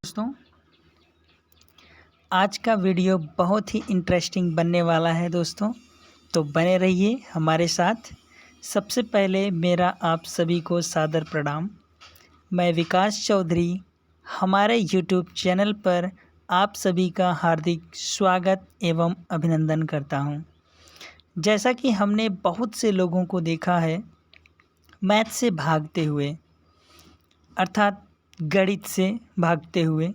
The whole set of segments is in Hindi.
दोस्तों, आज का वीडियो बहुत ही इंटरेस्टिंग बनने वाला है दोस्तों, तो बने रहिए हमारे साथ। सबसे पहले मेरा आप सभी को सादर प्रणाम। मैं विकास चौधरी हमारे यूट्यूब चैनल पर आप सभी का हार्दिक स्वागत एवं अभिनंदन करता हूं। जैसा कि हमने बहुत से लोगों को देखा है मैथ से भागते हुए, अर्थात गणित से भागते हुए।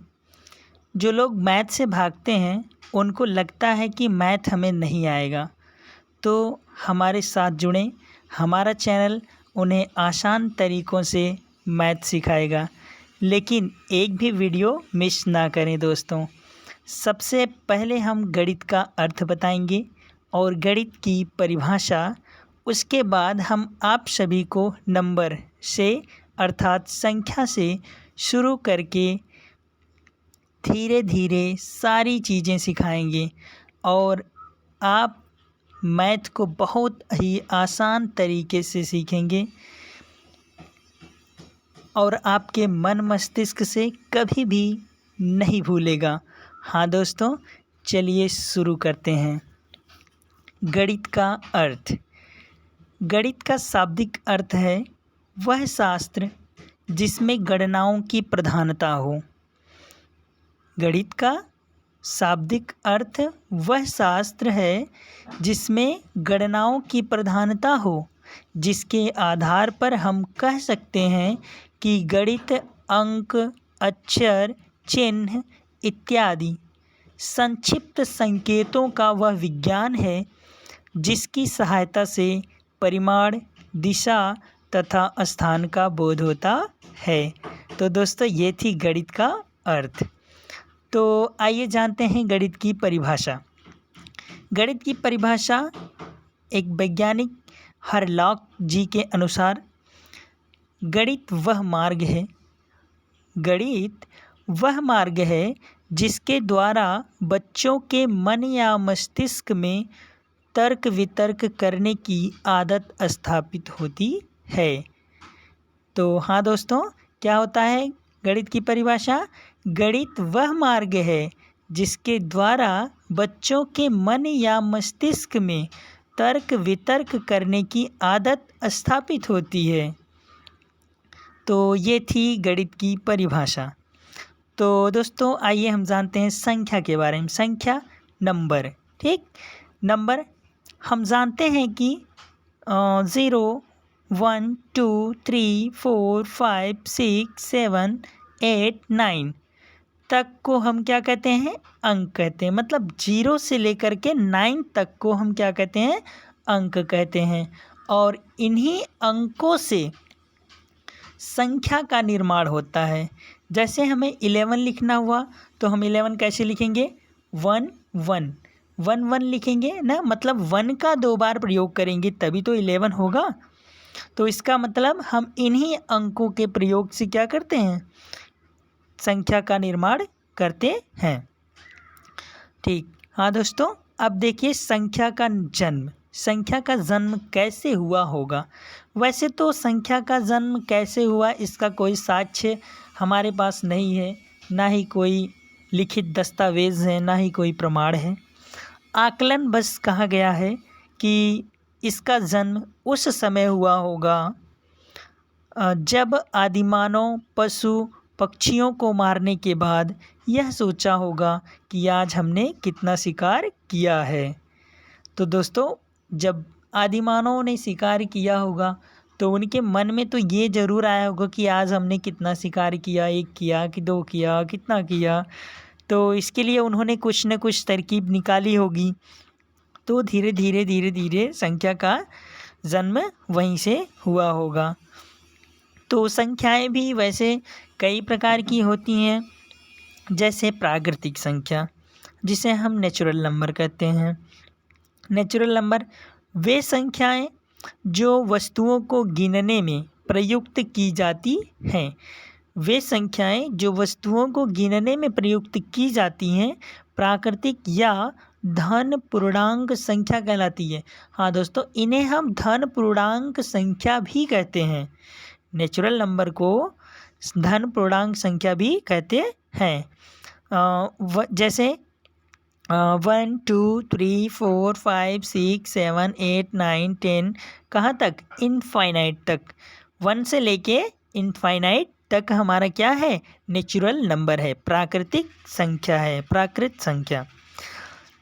जो लोग मैथ से भागते हैं उनको लगता है कि मैथ हमें नहीं आएगा, तो हमारे साथ जुड़ें। हमारा चैनल उन्हें आसान तरीक़ों से मैथ सिखाएगा, लेकिन एक भी वीडियो मिस ना करें दोस्तों। सबसे पहले हम गणित का अर्थ बताएंगे और गणित की परिभाषा। उसके बाद हम आप सभी को नंबर से अर्थात संख्या से शुरू करके धीरे धीरे सारी चीज़ें सिखाएंगे और आप मैथ को बहुत ही आसान तरीके से सीखेंगे और आपके मन मस्तिष्क से कभी भी नहीं भूलेगा। हाँ दोस्तों, चलिए शुरू करते हैं। गणित का अर्थ। गणित का शाब्दिक अर्थ है वह शास्त्र जिसमें गणनाओं की प्रधानता हो। गणित का शाब्दिक अर्थ वह शास्त्र है जिसमें गणनाओं की प्रधानता हो, जिसके आधार पर हम कह सकते हैं कि गणित अंक, अक्षर, चिन्ह इत्यादि संक्षिप्त संकेतों का वह विज्ञान है जिसकी सहायता से परिमाण, दिशा तथा स्थान का बोध होता है। तो दोस्तों, ये थी गणित का अर्थ। तो आइए जानते हैं गणित की परिभाषा। गणित की परिभाषा एक वैज्ञानिक हरलॉक जी के अनुसार गणित वह मार्ग है जिसके द्वारा बच्चों के मन या मस्तिष्क में तर्क वितर्क करने की आदत स्थापित होती है। तो हाँ दोस्तों, क्या होता है गणित की परिभाषा? गणित वह मार्ग है जिसके द्वारा बच्चों के मन या मस्तिष्क में तर्क वितर्क करने की आदत स्थापित होती है। तो ये थी गणित की परिभाषा। तो दोस्तों, आइए हम जानते हैं संख्या के बारे में। संख्या, नंबर। ठीक, नंबर हम जानते हैं कि 0, 1, 2, 3, 4, 5, 6, 7, 8, 9 तक को हम क्या कहते हैं? अंक कहते हैं। मतलब 0 से लेकर के 9 तक को हम क्या कहते हैं? अंक कहते हैं। और इन्हीं अंकों से संख्या का निर्माण होता है। जैसे हमें 11 लिखना हुआ तो हम 11 कैसे लिखेंगे? 1 1 1 1 लिखेंगे ना, मतलब 1 का 2 बार प्रयोग करेंगे तभी तो 11 होगा। तो इसका मतलब हम इन्हीं अंकों के प्रयोग से क्या करते हैं? संख्या का निर्माण करते हैं। ठीक, हाँ दोस्तों, अब देखिए संख्या का जन्म। संख्या का जन्म कैसे हुआ होगा? वैसे तो संख्या का जन्म कैसे हुआ इसका कोई साक्ष्य हमारे पास नहीं है, ना ही कोई लिखित दस्तावेज है, ना ही कोई प्रमाण है। आकलन बस कहा गया है कि इसका जन्म उस समय हुआ होगा जब आदिमानव पशु पक्षियों को मारने के बाद यह सोचा होगा कि आज हमने कितना शिकार किया है। तो दोस्तों, जब आदिमानव ने शिकार किया होगा तो उनके मन में तो ये ज़रूर आया होगा कि आज हमने कितना शिकार किया, 1 किया कि 2 किया, कितना किया। तो इसके लिए उन्होंने कुछ न कुछ तरकीब निकाली होगी। तो धीरे धीरे संख्या का जन्म वहीं से हुआ होगा। तो संख्याएं भी वैसे कई प्रकार की होती हैं, जैसे प्राकृतिक संख्या जिसे हम नेचुरल नंबर कहते हैं। नेचुरल नंबर वे संख्याएं जो वस्तुओं को गिनने में प्रयुक्त की जाती हैं। वे संख्याएं जो वस्तुओं को गिनने में प्रयुक्त की जाती हैं प्राकृतिक या धन पूर्णांक संख्या कहलाती है। हाँ दोस्तों, इन्हें हम धन पूर्णांक संख्या भी कहते हैं। नेचुरल नंबर को धन पूर्णांक संख्या भी कहते हैं। जैसे 1 2 3 4 5 6 7 8 9 10 कहाँ तक? इनफाइनाइट तक। 1 से लेके इनफाइनाइट तक हमारा क्या है? नेचुरल नंबर है, प्राकृतिक संख्या है, प्राकृत संख्या।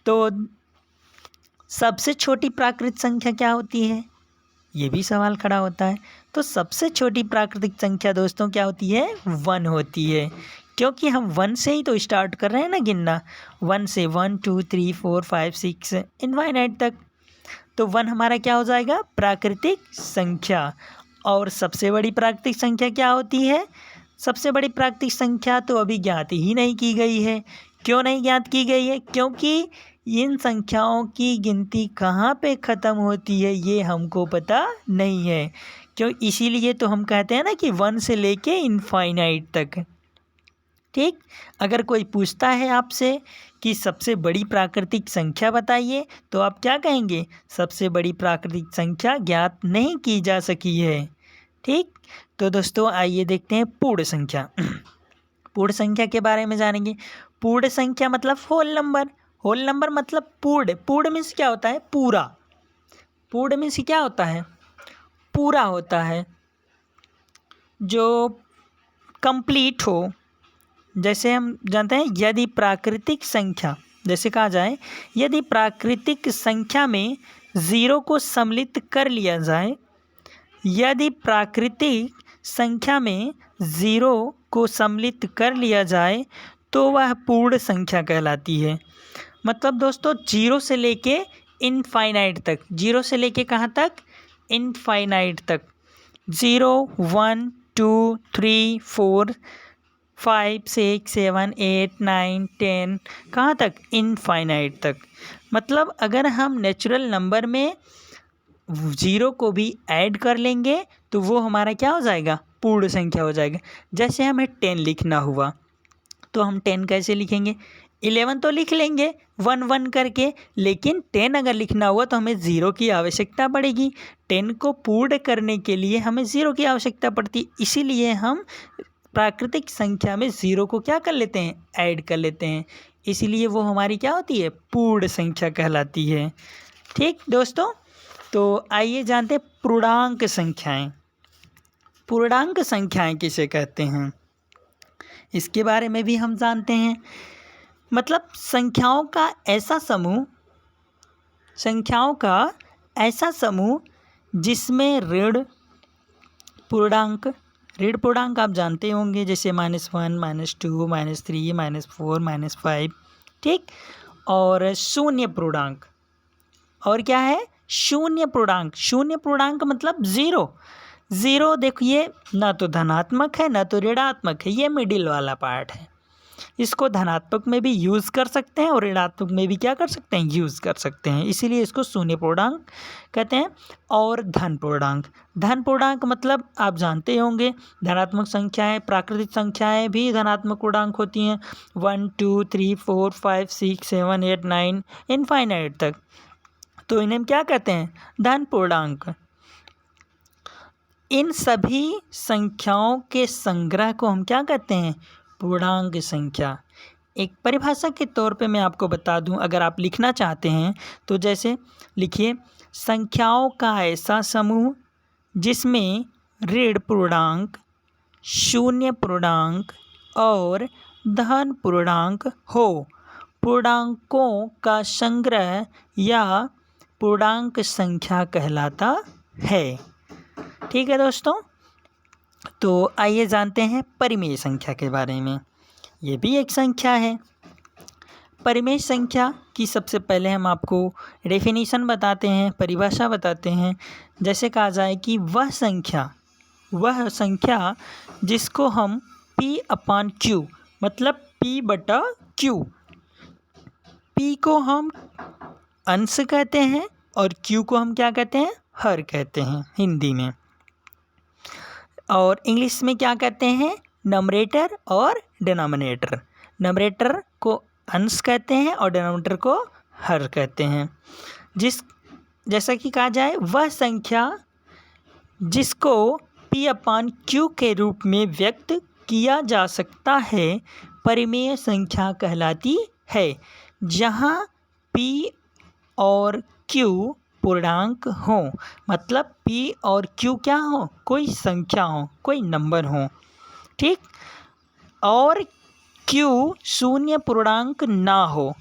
तो सबसे छोटी प्राकृत संख्या क्या होती है? ये भी सवाल खड़ा होता है। तो सबसे छोटी प्राकृतिक संख्या दोस्तों क्या होती है? 1 होती है, क्योंकि हम 1 से ही तो स्टार्ट कर रहे हैं ना गिनना। 1 से 1 2 3 4 5 6 इनफाइनाइट तक। तो 1 हमारा क्या हो जाएगा? प्राकृतिक संख्या। और सबसे बड़ी प्राकृतिक संख्या क्या होती है? सबसे बड़ी प्राकृतिक संख्या तो अभी ज्ञात ही नहीं की गई है। क्यों नहीं ज्ञात की गई है? क्योंकि इन संख्याओं की गिनती कहाँ पे ख़त्म होती है ये हमको पता नहीं है। क्यों? इसीलिए तो हम कहते हैं ना कि 1 से लेके इनफाइनाइट तक। ठीक। अगर कोई पूछता है आपसे कि सबसे बड़ी प्राकृतिक संख्या बताइए, तो आप क्या कहेंगे? सबसे बड़ी प्राकृतिक संख्या ज्ञात नहीं की जा सकी है। ठीक। तो दोस्तों आइए देखते हैं पूर्ण संख्या। पूर्ण संख्या के बारे में जानेंगे। पूर्ण संख्या मतलब होल नंबर। होल नंबर मतलब पूर्ण। पूर्ण मीन्स क्या होता है? पूरा। पूर्ण मीन्स क्या होता है? पूरा होता है, जो कंप्लीट हो। जैसे हम जानते हैं यदि प्राकृतिक संख्या, जैसे कहा जाए यदि प्राकृतिक संख्या में 0 को सम्मिलित कर लिया जाए, यदि प्राकृतिक संख्या में 0 को सम्मिलित कर लिया जाए तो वह पूर्ण संख्या कहलाती है। मतलब दोस्तों 0 से लेके इनफाइनाइट तक। 0 से लेके कहाँ तक? इनफाइनाइट तक। 0 1 2 3 4 5 6 7 8 9 10 कहाँ तक? इनफाइनाइट तक। मतलब अगर हम नेचुरल नंबर में 0 को भी ऐड कर लेंगे तो वो हमारा क्या हो जाएगा? पूर्ण संख्या हो जाएगा। जैसे हमें 10 लिखना हुआ तो हम 10 कैसे लिखेंगे? 11 तो लिख लेंगे 1 1 करके, लेकिन 10 अगर लिखना हुआ तो हमें 0 की आवश्यकता पड़ेगी। 10 को पूर्ण करने के लिए हमें 0 की आवश्यकता पड़ती, इसीलिए हम प्राकृतिक संख्या में 0 को क्या कर लेते हैं? ऐड कर लेते हैं। इसीलिए वो हमारी क्या होती है? पूर्ण संख्या कहलाती है। ठीक दोस्तों, तो आइए जानते हैं पूर्णांक संख्याएं। पूर्णांक संख्याएं किसे कहते हैं, इसके बारे में भी हम जानते हैं। मतलब संख्याओं का ऐसा समूह जिसमें ऋण पूर्णांक आप जानते होंगे, जैसे -1 -2 -3 -4 -5। ठीक। और शून्य पूर्णांक। और क्या है? शून्य पूर्णांक। शून्य पूर्णांक मतलब 0। 0 देखिए ना तो धनात्मक है ना तो ऋणात्मक है, ये मिडिल वाला पार्ट है। इसको धनात्मक में भी यूज़ कर सकते हैं और ऋणात्मक में भी क्या कर सकते हैं? यूज़ कर सकते हैं। इसीलिए इसको शून्य पूर्णांक कहते हैं। और धन पूर्णांक। धन पूर्णांक मतलब आप जानते होंगे, धनात्मक संख्याएं, प्राकृतिक संख्याएं भी धनात्मक पूर्णांक होती हैं। 1 2 3 4 5 6 7 8 9 इनफाइनाइट तक। तो इन्हें हम क्या कहते हैं? धन पूर्णांक। इन सभी संख्याओं के संग्रह को हम क्या कहते हैं? पूर्णांक संख्या। एक परिभाषा के तौर पे मैं आपको बता दूं, अगर आप लिखना चाहते हैं तो जैसे लिखिए, संख्याओं का ऐसा समूह जिसमें ऋण पूर्णांक, शून्य पूर्णांक और धन पूर्णांक हो। पूर्णांकों का संग्रह या पूर्णांक संख्या कहलाता है। ठीक है दोस्तों, तो आइए जानते हैं परिमेय संख्या के बारे में। ये भी एक संख्या है। परिमेय संख्या की सबसे पहले हम आपको डेफिनेशन बताते हैं, परिभाषा बताते हैं। जैसे कहा जाए कि वह संख्या जिसको हम P/Q मतलब P/Q, P को हम अंश कहते हैं और Q को हम क्या कहते हैं? हर कहते हैं हिंदी में। और इंग्लिश में क्या कहते हैं? नंबरेटर और डिनोमिनेटर। नंबरेटर को अंश कहते हैं और डिनोमिनेटर को हर कहते हैं। जैसा कि कहा जाए, वह संख्या जिसको P/Q के रूप में व्यक्त किया जा सकता है परिमेय संख्या कहलाती है, जहाँ p और q पूर्णांक हो। मतलब p और q क्या हो, कोई संख्या हो, कोई नंबर हो, ठीक। और q शून्य पूर्णांक ना हो,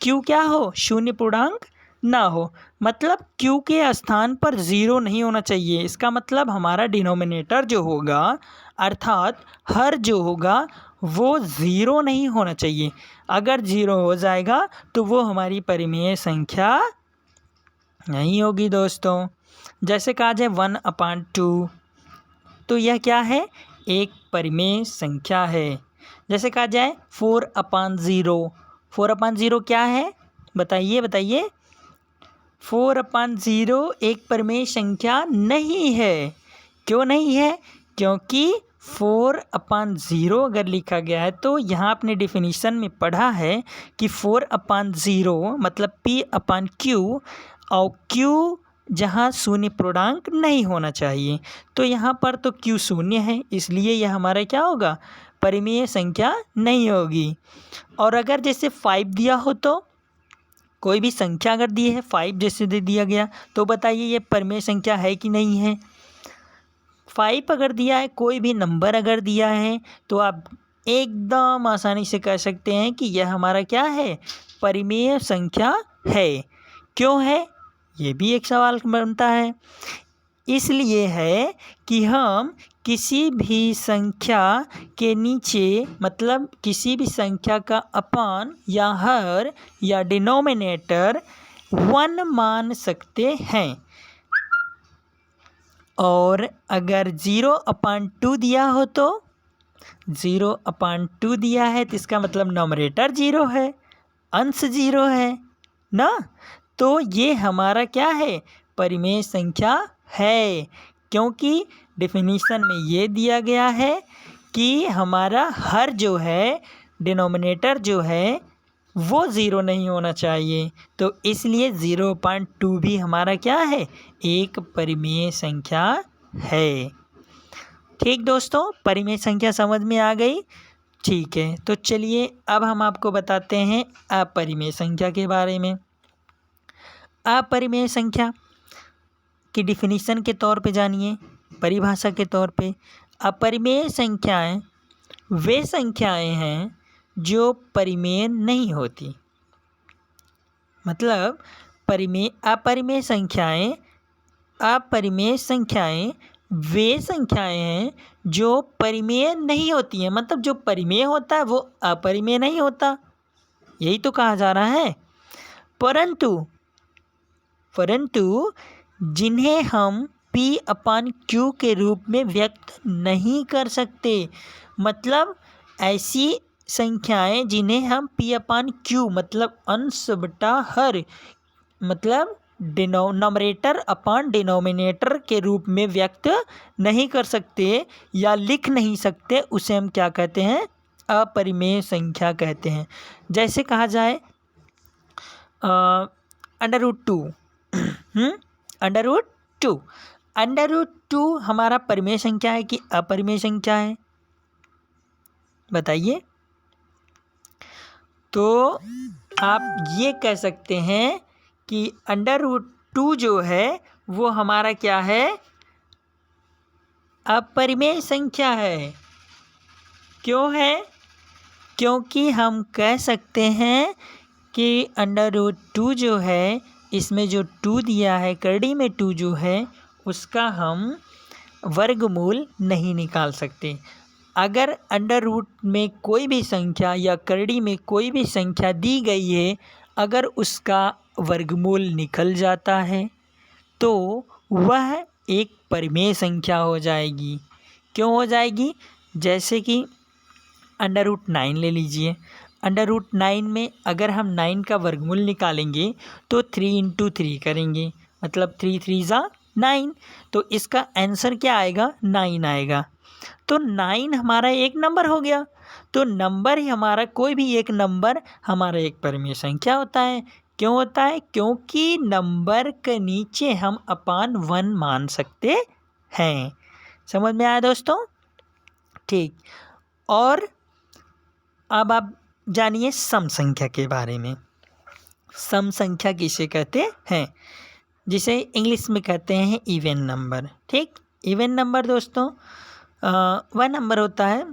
q क्या हो, शून्य पूर्णांक ना हो। मतलब q के स्थान पर ज़ीरो नहीं होना चाहिए। इसका मतलब हमारा डिनोमिनेटर जो होगा अर्थात हर जो होगा वो ज़ीरो नहीं होना चाहिए। अगर ज़ीरो हो जाएगा तो वो हमारी परिमेय संख्या नहीं होगी दोस्तों। जैसे कहा जाए 1/2, तो यह क्या है, एक परिमेय संख्या है। जैसे कहा जाए 4/0, 4/0 क्या है, बताइए बताइए। 4/0 एक परिमेय संख्या नहीं है। क्यों नहीं है, क्योंकि 4/0 अगर लिखा गया है तो यहाँ आपने डिफिनीशन में पढ़ा है कि 4/0 मतलब p/q, और q जहाँ शून्य पूर्णांक नहीं होना चाहिए। तो यहाँ पर तो q शून्य है, इसलिए यह हमारा क्या होगा, परिमेय संख्या नहीं होगी। और अगर जैसे 5 दिया हो, तो कोई भी संख्या अगर दी है 5 जैसे दे दिया गया, तो बताइए ये परिमेय संख्या है कि नहीं है। 5 अगर दिया है, कोई भी नंबर अगर दिया है, तो आप एकदम आसानी से कह सकते हैं कि यह हमारा क्या है, परिमेय संख्या है। क्यों है, ये भी एक सवाल बनता है। इसलिए है कि हम किसी भी संख्या के नीचे, मतलब किसी भी संख्या का अपान या हर या डिनोमिनेटर 1 मान सकते हैं। और अगर 0/2 दिया हो, तो 0/2 दिया है तो इसका मतलब नॉमरेटर 0 है, अंश 0 है ना। तो ये हमारा क्या है, परिमेय संख्या है, क्योंकि डेफिनेशन में ये दिया गया है कि हमारा हर जो है, डिनोमिनेटर जो है वो 0 नहीं होना चाहिए। तो इसलिए 0/2 भी हमारा क्या है, एक परिमेय संख्या है। ठीक दोस्तों, परिमेय संख्या समझ में आ गई। ठीक है, तो चलिए अब हम आपको बताते हैं अपरिमेय संख्या के बारे में। अपरिमेय संख्या की डिफिनीशन के तौर पे जानिए, परिभाषा के तौर पे। अपरिमेय संख्याएं वे संख्याएं हैं जो परिमेय नहीं होती। मतलब अपरिमेय संख्याएं वे संख्याएं हैं जो परिमेय नहीं होती हैं। मतलब जो परिमेय होता है वो अपरिमेय नहीं होता, यही तो कहा जा रहा है। परंतु जिन्हें हम p/q के रूप में व्यक्त नहीं कर सकते। मतलब ऐसी संख्याएं जिन्हें हम p/q मतलब अंश बटा हर, मतलब नॉमरेटर अपॉन डिनोमिनेटर के रूप में व्यक्त नहीं कर सकते या लिख नहीं सकते, उसे हम क्या कहते हैं, अपरिमेय संख्या कहते हैं। जैसे कहा जाए √2, √2 हमारा परिमेय संख्या है कि अपरिमेय संख्या है, बताइए। तो आप ये कह सकते हैं कि √2 जो है वो हमारा क्या है, अपरिमेय संख्या है। क्यों है, क्योंकि हम कह सकते हैं कि √2 जो है, इसमें जो 2 दिया है, करड़ी में 2 जो है, उसका हम वर्गमूल नहीं निकाल सकते। अगर अंडर रूट में कोई भी संख्या या करड़ी में कोई भी संख्या दी गई है, अगर उसका वर्गमूल निकल जाता है तो वह एक परिमेय संख्या हो जाएगी। क्यों हो जाएगी, जैसे कि √9 ले लीजिए। √9 में अगर हम 9 का वर्गमूल निकालेंगे तो 3 × 3 करेंगे, मतलब 3 3 ज़ा 9, तो इसका आंसर क्या आएगा, 9 आएगा। तो 9 हमारा एक नंबर हो गया। तो नंबर ही हमारा, कोई भी एक नंबर हमारा एक परिमेय संख्या होता है। क्यों होता है, क्योंकि नंबर के नीचे हम अपान 1 मान सकते हैं। समझ में आया दोस्तों, ठीक। और अब आप जानिए सम संख्या के बारे में। सम संख्या किसे कहते हैं, जिसे इंग्लिश में कहते हैं इवन नंबर। ठीक, इवन नंबर दोस्तों वह नंबर होता है,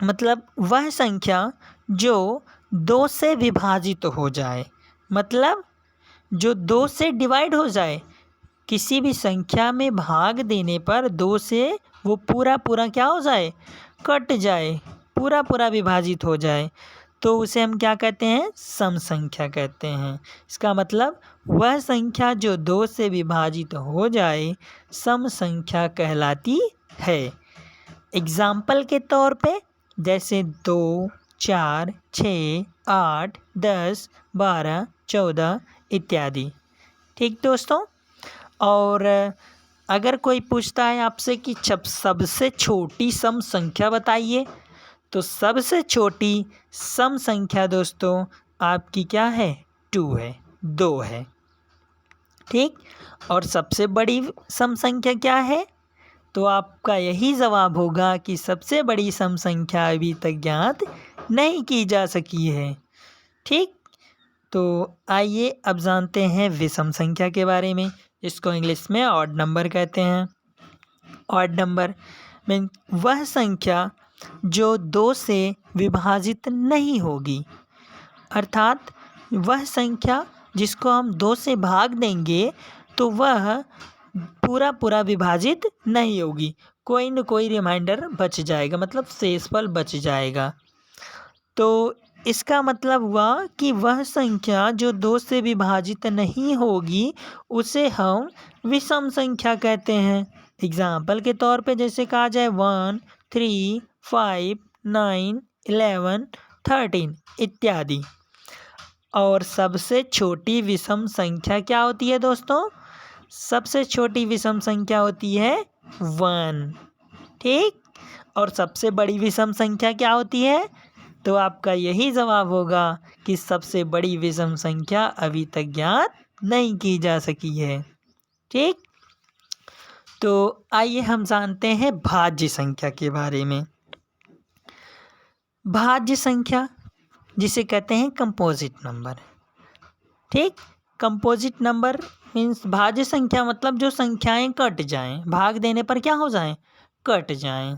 मतलब वह संख्या जो 2 से विभाजित हो जाए, मतलब जो 2 से डिवाइड हो जाए। किसी भी संख्या में भाग देने पर 2 से वो पूरा पूरा क्या हो जाए, कट जाए, पूरा पूरा विभाजित हो जाए, तो उसे हम क्या कहते हैं, सम संख्या कहते हैं। इसका मतलब वह संख्या जो 2 से विभाजित हो जाए सम संख्या कहलाती है। एग्जाम्पल के तौर पे जैसे 2, 4, 6, 8, 10, 12, 14 इत्यादि। ठीक दोस्तों, और अगर कोई पूछता है आपसे कि सबसे छोटी सम संख्या बताइए, तो सबसे छोटी सम संख्या दोस्तों आपकी क्या है, 2 है। ठीक, और सबसे बड़ी सम संख्या क्या है, तो आपका यही जवाब होगा कि सबसे बड़ी सम संख्या अभी तक ज्ञात नहीं की जा सकी है। ठीक, तो आइए अब जानते हैं विषम संख्या के बारे में, इसको इंग्लिश में ऑड नंबर कहते हैं। ऑड नंबर मीन वह संख्या जो 2 से विभाजित नहीं होगी, अर्थात वह संख्या जिसको हम 2 से भाग देंगे तो वह पूरा पूरा विभाजित नहीं होगी, कोई न कोई रिमाइंडर बच जाएगा, मतलब शेषफल बच जाएगा। तो इसका मतलब हुआ कि वह संख्या जो 2 से विभाजित नहीं होगी उसे हम विषम संख्या कहते हैं। एग्जाम्पल के तौर पे जैसे कहा जाए 1, 3, 5, 9, 11, 13 इत्यादि। और सबसे छोटी विषम संख्या क्या होती है दोस्तों, सबसे छोटी विषम संख्या होती है 1। ठीक, और सबसे बड़ी विषम संख्या क्या होती है, तो आपका यही जवाब होगा कि सबसे बड़ी विषम संख्या अभी तक ज्ञात नहीं की जा सकी है। ठीक, तो आइए हम जानते हैं भाज्य संख्या के बारे में। भाज्य संख्या जिसे कहते हैं कंपोजिट नंबर। ठीक, कंपोजिट नंबर मीन्स भाज्य संख्या, मतलब जो संख्याएं कट जाएं, भाग देने पर क्या हो जाएं, कट जाएं।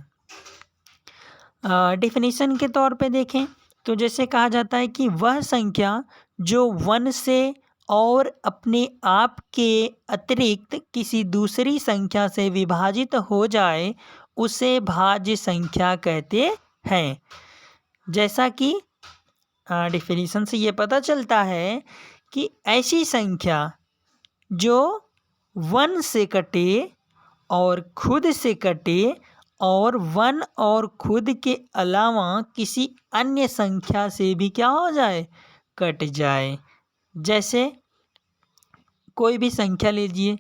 डेफिनेशन के तौर पे देखें तो जैसे कहा जाता है कि वह संख्या जो 1 से और अपने आप के अतिरिक्त किसी दूसरी संख्या से विभाजित हो जाए उसे भाज्य संख्या कहते हैं। जैसा कि डेफिनेशन से ये पता चलता है कि ऐसी संख्या जो 1 से कटे और खुद से कटे और 1 और खुद के अलावा किसी अन्य संख्या से भी क्या हो जाए, कट जाए। जैसे कोई भी संख्या लीजिए,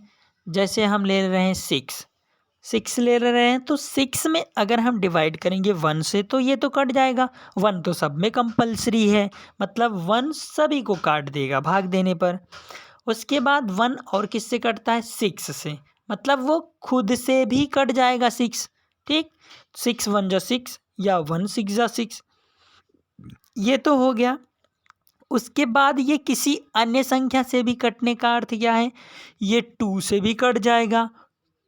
जैसे हम ले रहे हैं 6 ले रहे हैं, तो 6 में अगर हम डिवाइड करेंगे 1 से तो ये तो कट जाएगा, 1 तो सब में कंपलसरी है, मतलब 1 सभी को काट देगा भाग देने पर। उसके बाद 1 और किससे कटता है, 6 से, मतलब वो खुद से भी कट जाएगा 6। ठीक, 6 1 जा 6 या 1 6 जा 6, ये तो हो गया। उसके बाद ये किसी अन्य संख्या से भी कटने का अर्थ क्या है, ये 2 से भी कट जाएगा।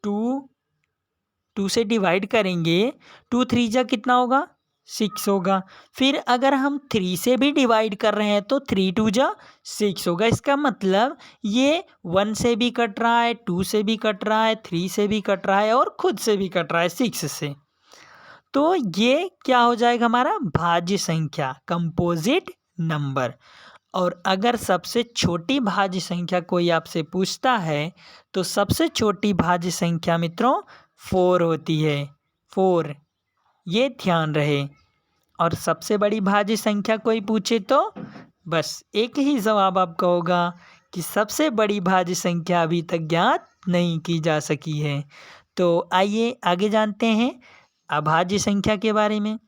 2 से डिवाइड करेंगे, 2 3 जा कितना होगा, 6 होगा। फिर अगर हम 3 से भी डिवाइड कर रहे हैं तो 3 2 जा 6 होगा। इसका मतलब ये 1 से भी कट रहा है, 2 से भी कट रहा है, 3 से भी कट रहा है और खुद से भी कट रहा है 6 से। तो ये क्या हो जाएगा, हमारा भाज्य संख्या, कंपोजिट नंबर। और अगर सबसे छोटी भाज्य संख्या कोई आपसे पूछता है तो सबसे छोटी भाज्य संख्या मित्रों 4 होती है, 4, ये ध्यान रहे। और सबसे बड़ी भाज्य संख्या कोई पूछे तो बस एक ही जवाब आपका होगा कि सबसे बड़ी भाज्य संख्या अभी तक ज्ञात नहीं की जा सकी है। तो आइए आगे जानते हैं अभाज्य संख्या के बारे में।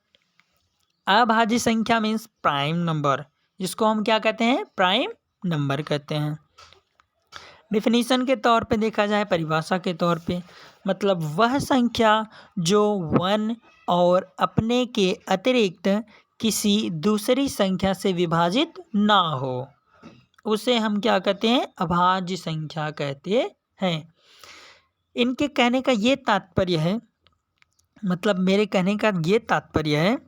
अभाज्य संख्या मीन्स प्राइम नंबर, जिसको हम क्या कहते हैं, प्राइम नंबर कहते हैं। डिफिनीशन के तौर पे देखा जाए, परिभाषा के तौर पे, मतलब वह संख्या जो 1 और अपने के अतिरिक्त किसी दूसरी संख्या से विभाजित ना हो, उसे हम क्या कहते हैं? अभाज्य संख्या कहते हैं। इनके कहने का ये तात्पर्य है, मतलब मेरे कहने का ये तात्पर्य है,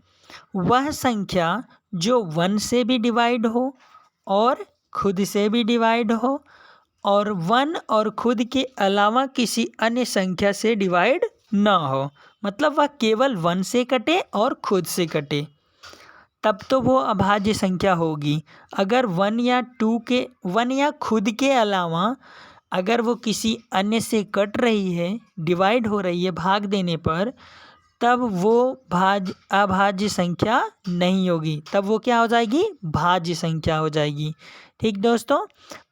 वह संख्या जो 1 से भी डिवाइड हो और खुद से भी डिवाइड हो और 1 और खुद के अलावा किसी अन्य संख्या से डिवाइड ना हो, मतलब वह केवल 1 से कटे और खुद से कटे, तब तो वो अभाज्य संख्या होगी। अगर 1 या खुद के अलावा अगर वो किसी अन्य से कट रही है, डिवाइड हो रही है भाग देने पर, तब वो अभाज्य संख्या नहीं होगी, तब वो क्या हो जाएगी? भाज्य संख्या हो जाएगी। ठीक दोस्तों,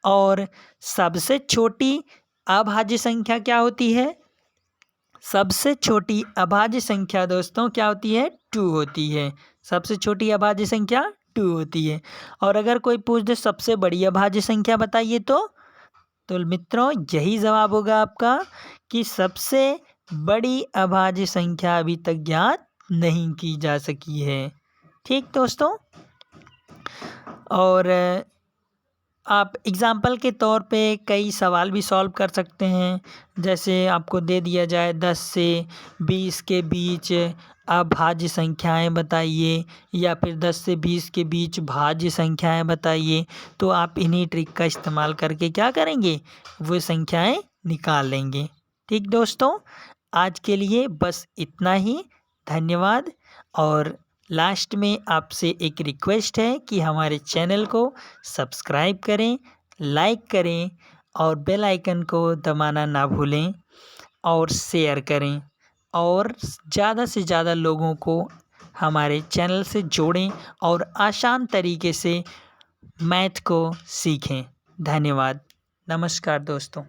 और सबसे छोटी अभाज्य संख्या क्या होती है? सबसे छोटी अभाज्य संख्या दोस्तों क्या होती है? 2 होती है। सबसे छोटी अभाज्य संख्या 2 होती है। और अगर कोई पूछ दे सबसे बड़ी अभाज्य संख्या बताइए तो मित्रों यही जवाब होगा आपका कि सबसे बड़ी अभाज्य संख्या अभी तक ज्ञात नहीं की जा सकी है। ठीक दोस्तों, और आप एग्ज़ाम्पल के तौर पे कई सवाल भी सॉल्व कर सकते हैं। जैसे आपको दे दिया जाए 10 से 20 के बीच अभाज्य संख्याएं बताइए, या फिर 10 से 20 के बीच भाज्य संख्याएं बताइए, तो आप इन्हीं ट्रिक का इस्तेमाल करके क्या करेंगे? वो संख्याएं निकाल लेंगे। ठीक दोस्तों, आज के लिए बस इतना ही। धन्यवाद। और लास्ट में आपसे एक रिक्वेस्ट है कि हमारे चैनल को सब्सक्राइब करें, लाइक करें और बेल आइकन को दबाना ना भूलें, और शेयर करें, और ज़्यादा से ज़्यादा लोगों को हमारे चैनल से जोड़ें और आसान तरीके से मैथ को सीखें। धन्यवाद। नमस्कार दोस्तों।